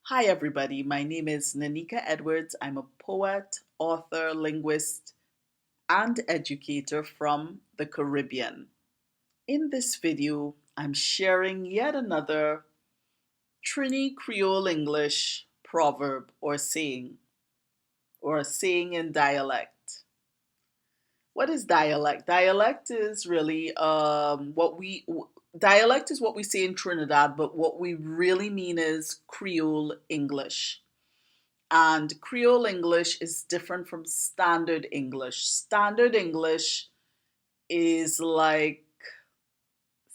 Hi, everybody. My name is Nanika Edwards. I'm a poet, author, linguist, and educator from the Caribbean. In this video, I'm sharing yet another Trini Creole English proverb or a saying in dialect. What is dialect? Dialect is what we say in Trinidad, but what we really mean is Creole English. And Creole English is different from Standard English. Is like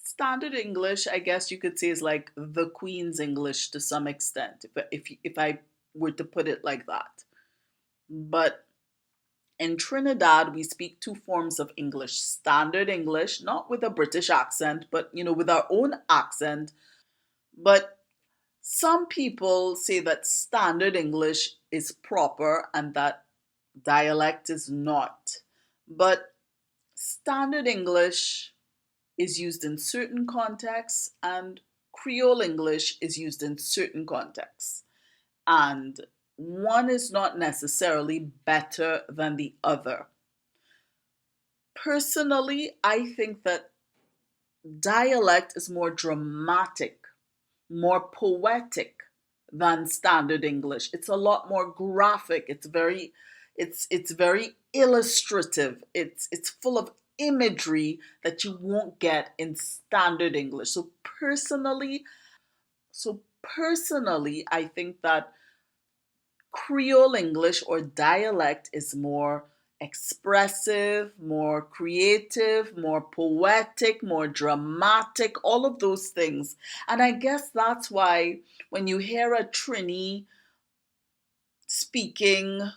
Standard English, I guess you could say, is like the Queen's English to some extent, if I were to put it like that. But in Trinidad, we speak two forms of English: Standard English, not with a British accent, but with our own accent. But some people say that Standard English is proper and that dialect is not. But Standard English is used in certain contexts and Creole English is used in certain contexts. And one is not necessarily better than the other. Personally, I think that dialect is more dramatic, more poetic than Standard English. It's a lot more graphic. It's very illustrative. It's full of imagery that you won't get in Standard English. So personally, I think that Creole English or dialect is more expressive, more creative, more poetic, more dramatic, all of those things. And I guess that's why when you hear a Trini speaking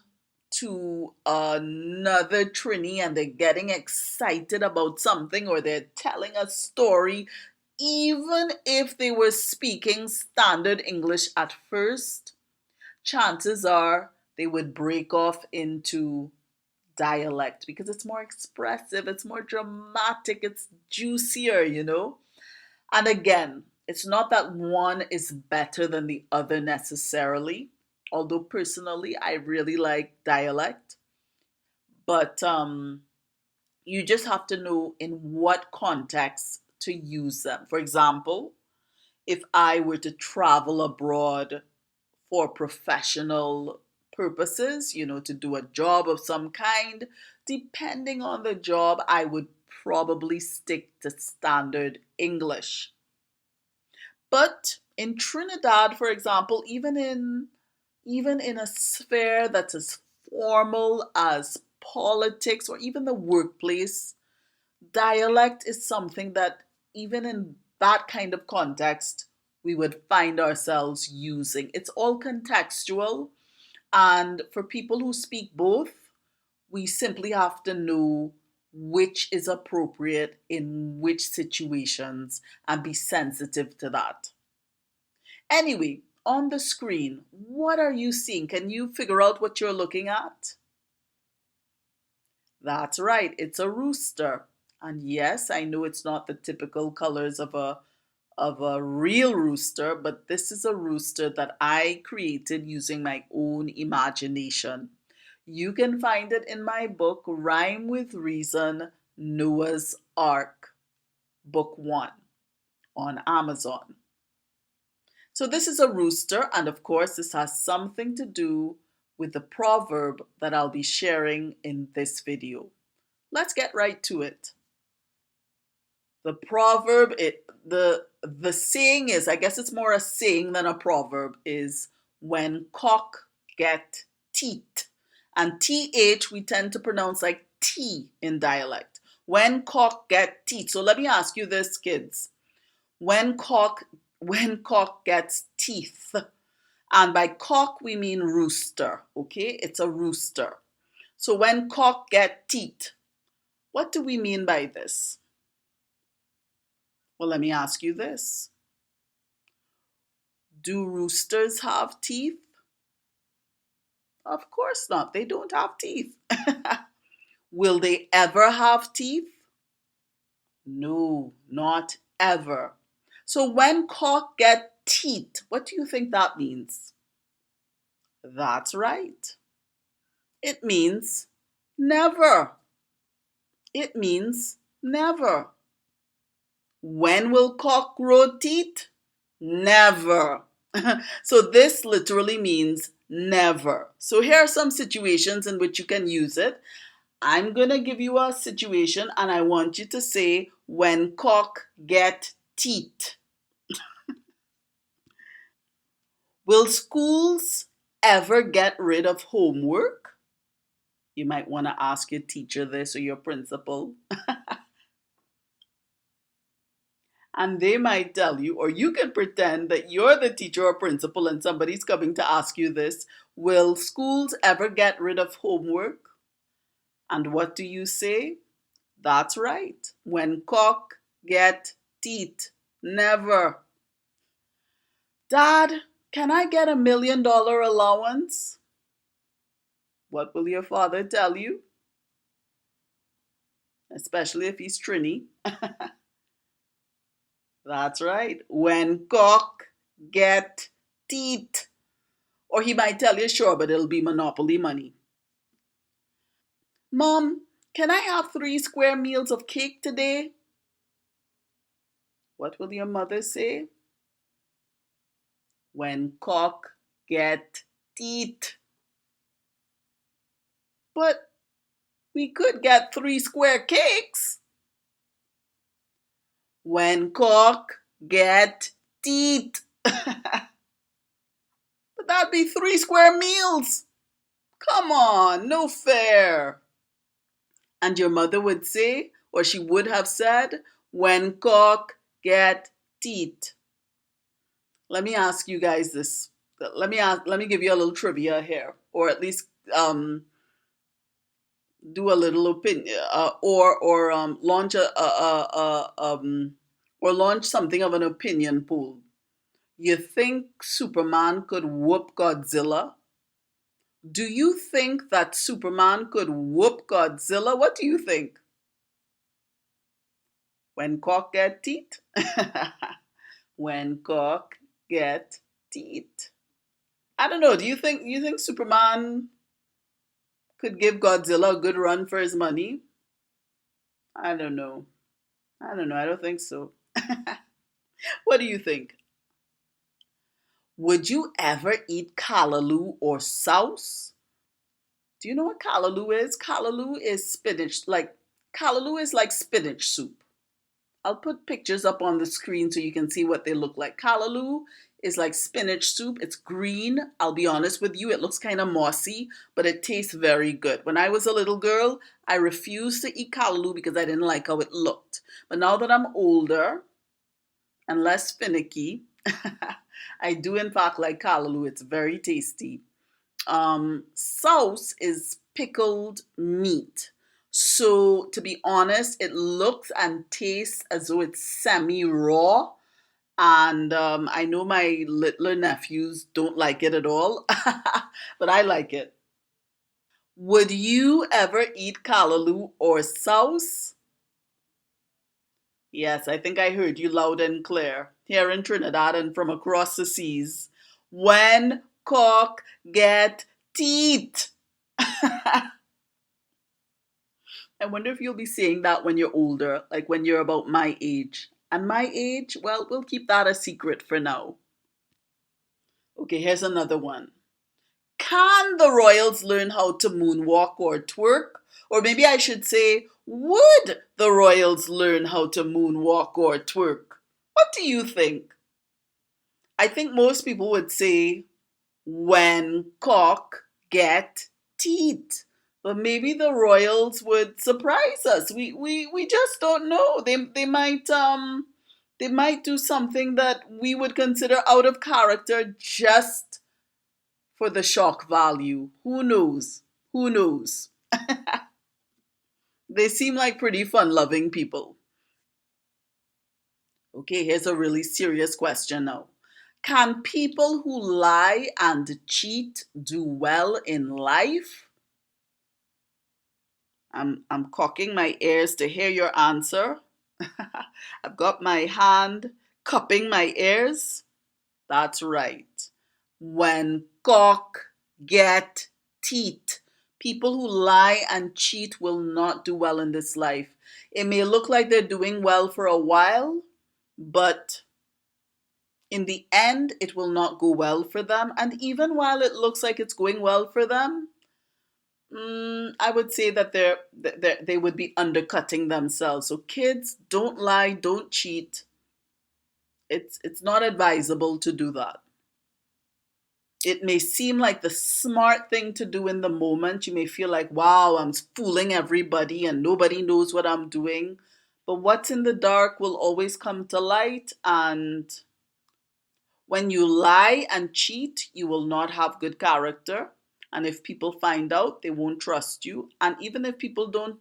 to another Trini and they're getting excited about something or they're telling a story, even if they were speaking standard English at first, chances are they would break off into dialect because it's more expressive, it's more dramatic, it's juicier. And again, it's not that one is better than the other necessarily, although personally I really like dialect. But you just have to know in what context to use them. For example, if I were to travel abroad for professional purposes, to do a job of some kind, depending on the job, I would probably stick to standard English. But in Trinidad, for example, even in a sphere that's as formal as politics or even the workplace, dialect is something that even in that kind of context we would find ourselves using. It's all contextual, and for people who speak both, we simply have to know which is appropriate in which situations and be sensitive to that. Anyway, on the screen, what are you seeing? Can you figure out what you're looking at? That's right, it's a rooster. And yes, I know it's not the typical colors of a real rooster, but this is a rooster that I created using my own imagination. You can find it in my book, Rhyme with Reason Noah's Ark, Book 1, on Amazon. So, this is a rooster, and of course, this has something to do with the proverb that I'll be sharing in this video. Let's get right to it. The proverb, the saying is, I guess it's more a saying than a proverb, is when cock get teeth. And th we tend to pronounce like t in dialect. When cock get teeth. So let me ask you this, kids. When cock when cock gets teeth. And by cock we mean rooster, okay? It's a rooster. So when cock get teeth, what do we mean by this? Well, let me ask you this. Do roosters have teeth? Of course not. They don't have teeth. Will they ever have teeth? No, not ever. So when cock get teeth, what do you think that means? That's right. It means never. It means never. When will cock grow teeth? Never. So this literally means never. So here are some situations in which you can use it. I'm going to give you a situation and I want you to say, when cock get teeth. Will schools ever get rid of homework? You might want to ask your teacher this or your principal. And they might tell you, or you can pretend that you're the teacher or principal and somebody's coming to ask you this. Will schools ever get rid of homework? And what do you say? That's right. When cock get teeth. Never. Dad, can I get $1 million allowance? What will your father tell you? Especially if he's Trini. That's right. When cock get teeth. Or he might tell you, sure, but it'll be Monopoly money. Mom, can I have 3 square meals of cake today? What will your mother say? When cock get teeth. But we could get 3 square cakes. When cock get teeth. But that'd be 3 square meals. Come on, no fair. And your mother would say, or she would have said, when cock get teeth. Let me ask you guys this. Let me give you a little trivia here, or at least do a little opinion, or launch or launch something of an opinion pool. You think Superman could whoop Godzilla? Do you think that Superman could whoop Godzilla? What do you think? When cock get teeth? When cock get teeth. I don't know. Do you think Superman could give Godzilla a good run for his money? I don't know. I don't know. I don't think so. What do you think? Would you ever eat callaloo or sauce? Do you know what callaloo is? Callaloo is spinach. Callaloo is like spinach soup. I'll put pictures up on the screen so you can see what they look like. Callaloo is like spinach soup. It's green. I'll be honest with you, it looks kind of mossy, but it tastes very good. When I was a little girl, I refused to eat callaloo because I didn't like how it looked. But now that I'm older and less finicky, I do in fact like callaloo. It's very tasty. Sauce is pickled meat. So, to be honest, it looks and tastes as though it's semi raw. And I know my littler nephews don't like it at all, but I like it. Would you ever eat callaloo or sauce? Yes, I think I heard you loud and clear here in Trinidad and from across the seas. When cock get teeth. I wonder if you'll be saying that when you're older, like when you're about my age. And my age, well, we'll keep that a secret for now. Okay, here's another one. Can the royals learn how to moonwalk or twerk? Or maybe I should say, would the royals learn how to moonwalk or twerk? What do you think? I think most people would say, when cock get teeth. But maybe the royals would surprise us. We just don't know. They might do something that we would consider out of character just for the shock value. Who knows? Who knows? They seem like pretty fun-loving people. Okay, here's a really serious question now. Can people who lie and cheat do well in life? I'm cocking my ears to hear your answer. I've got my hand cupping my ears. That's right. When cock get teeth. People who lie and cheat will not do well in this life. It may look like they're doing well for a while, but in the end, it will not go well for them. And even while it looks like it's going well for them, I would say that they would be undercutting themselves. So kids, don't lie, don't cheat. It's not advisable to do that. It may seem like the smart thing to do in the moment. You may feel like, wow, I'm fooling everybody and nobody knows what I'm doing. But what's in the dark will always come to light. And when you lie and cheat, you will not have good character. And if people find out, they won't trust you. And even if people don't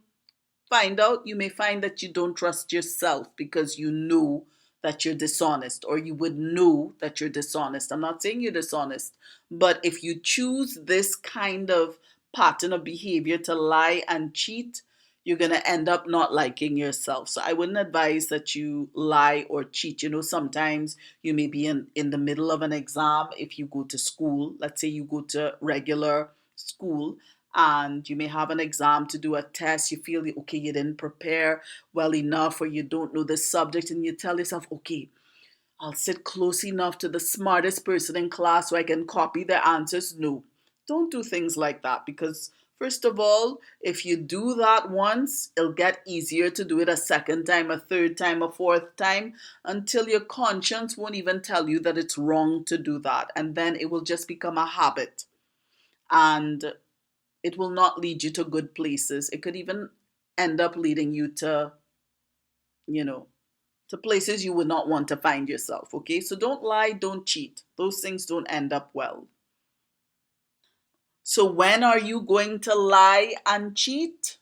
find out, you may find that you don't trust yourself because you know that you're dishonest, or you would know that you're dishonest. I'm not saying you're dishonest, but if you choose this kind of pattern of behavior to lie and cheat, you're going to end up not liking yourself. So I wouldn't advise that you lie or cheat. You know, sometimes you may be in the middle of an exam if you go to school. Let's say you go to regular school and you may have an exam to do a test. You feel, okay, you didn't prepare well enough, or you don't know the subject, and you tell yourself, okay, I'll sit close enough to the smartest person in class so I can copy their answers. No, don't do things like that, because first of all, if you do that once, it'll get easier to do it a second time, a third time, a fourth time, until your conscience won't even tell you that it's wrong to do that. And then it will just become a habit. And it will not lead you to good places. It could even end up leading you to, you know, to places you would not want to find yourself. Okay, so don't lie, don't cheat. Those things don't end up well. So when are you going to lie and cheat?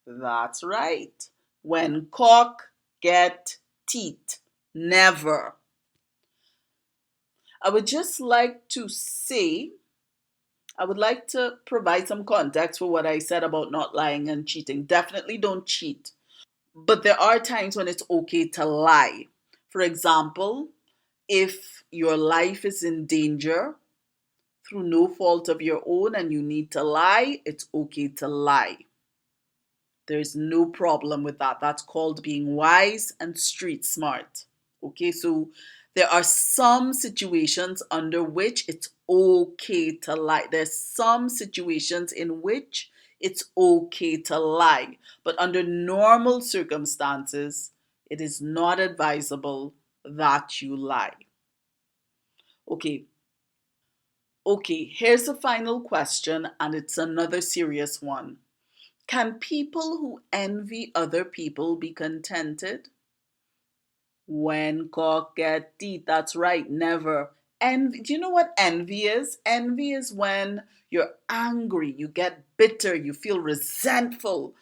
That's right. When cock get teeth. Never. I would just like to say, I would like to provide some context for what I said about not lying and cheating. Definitely don't cheat. But there are times when it's okay to lie. For example, if your life is in danger through no fault of your own and you need to lie, it's okay to lie. There's no problem with that. That's called being wise and street smart. Okay, so there are some situations under which it's okay to lie. There's some situations in which it's okay to lie. But under normal circumstances, it is not advisable that you lie. Okay, okay, here's the final question, and it's another serious one. Can people who envy other people be contented? When cock get teeth, that's right, never. Envy, do you know what envy is? Envy is when you're angry, you get bitter, you feel resentful,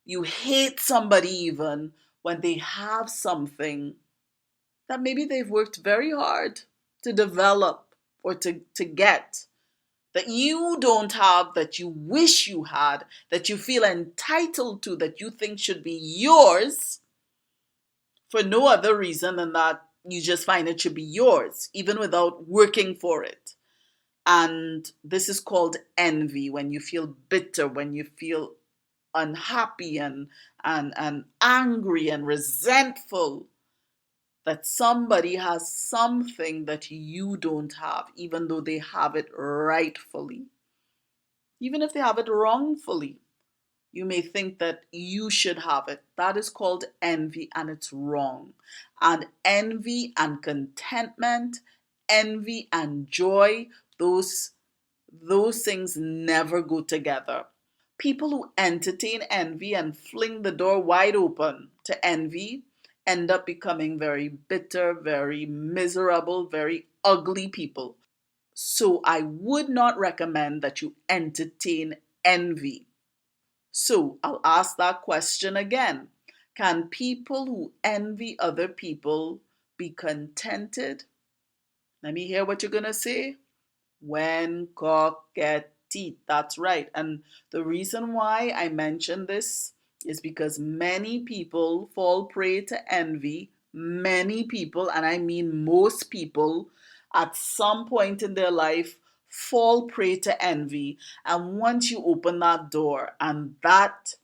you hate somebody even when they have something that maybe they've worked very hard to develop or to get, that you don't have, that you wish you had, that you feel entitled to, that you think should be yours for no other reason than that you just find it should be yours, even without working for it. And this is called envy, when you feel bitter, when you feel unhappy and angry and resentful that somebody has something that you don't have, even though they have it rightfully. Even if they have it wrongfully, you may think that you should have it. That is called envy, and it's wrong. And envy and contentment, envy and joy, those things never go together. People who entertain envy and fling the door wide open to envy end up becoming very bitter, very miserable, very ugly people. So I would not recommend that you entertain envy. So I'll ask that question again. Can people who envy other people be contented? Let me hear what you're going to say. When cock get teeth. That's right. And the reason why I mention this is because many people fall prey to envy. Many people, and I mean most people, at some point in their life fall prey to envy. And once you open that door and that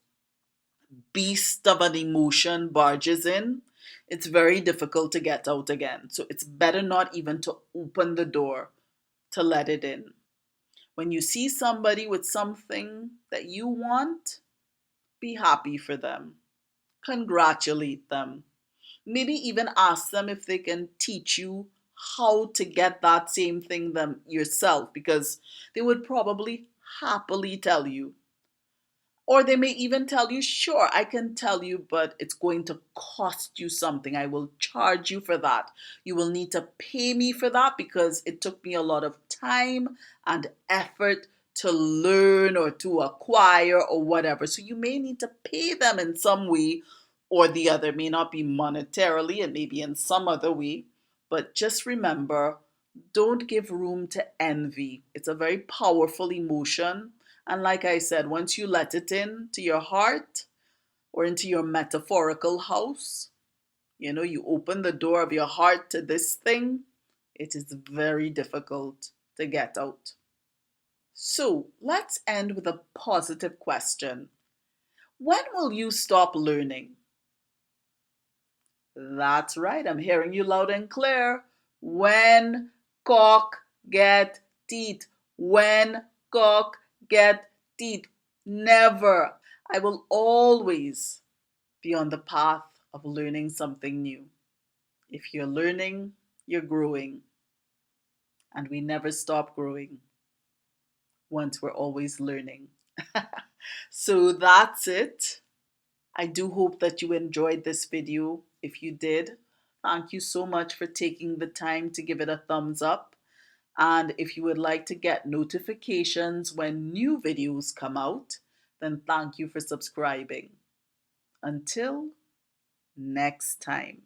beast of an emotion barges in, it's very difficult to get out again. So it's better not even to open the door to let it in. When you see somebody with something that you want, be happy for them. Congratulate them. Maybe even ask them if they can teach you how to get that same thing them yourself, because they would probably happily tell you. Or they may even tell you, sure, I can tell you, but it's going to cost you something. I will charge you for that. You will need to pay me for that because it took me a lot of time and effort to learn or to acquire or whatever. So you may need to pay them in some way or the other. It may not be monetarily, it may be in some other way. But just remember, don't give room to envy. It's a very powerful emotion, and like I said, once you let it in to your heart or into your metaphorical house, you open the door of your heart to this thing, it is very difficult to get out. So let's end with a positive question. When will you stop learning? That's right, I'm hearing you loud and clear. When cock get teeth. When cock get teeth. Never. I will always be on the path of learning something new. If you're learning, you're growing. And we never stop growing once we're always learning. So that's it. I do hope that you enjoyed this video. If you did, thank you so much for taking the time to give it a thumbs up. And if you would like to get notifications when new videos come out, then thank you for subscribing. Until next time.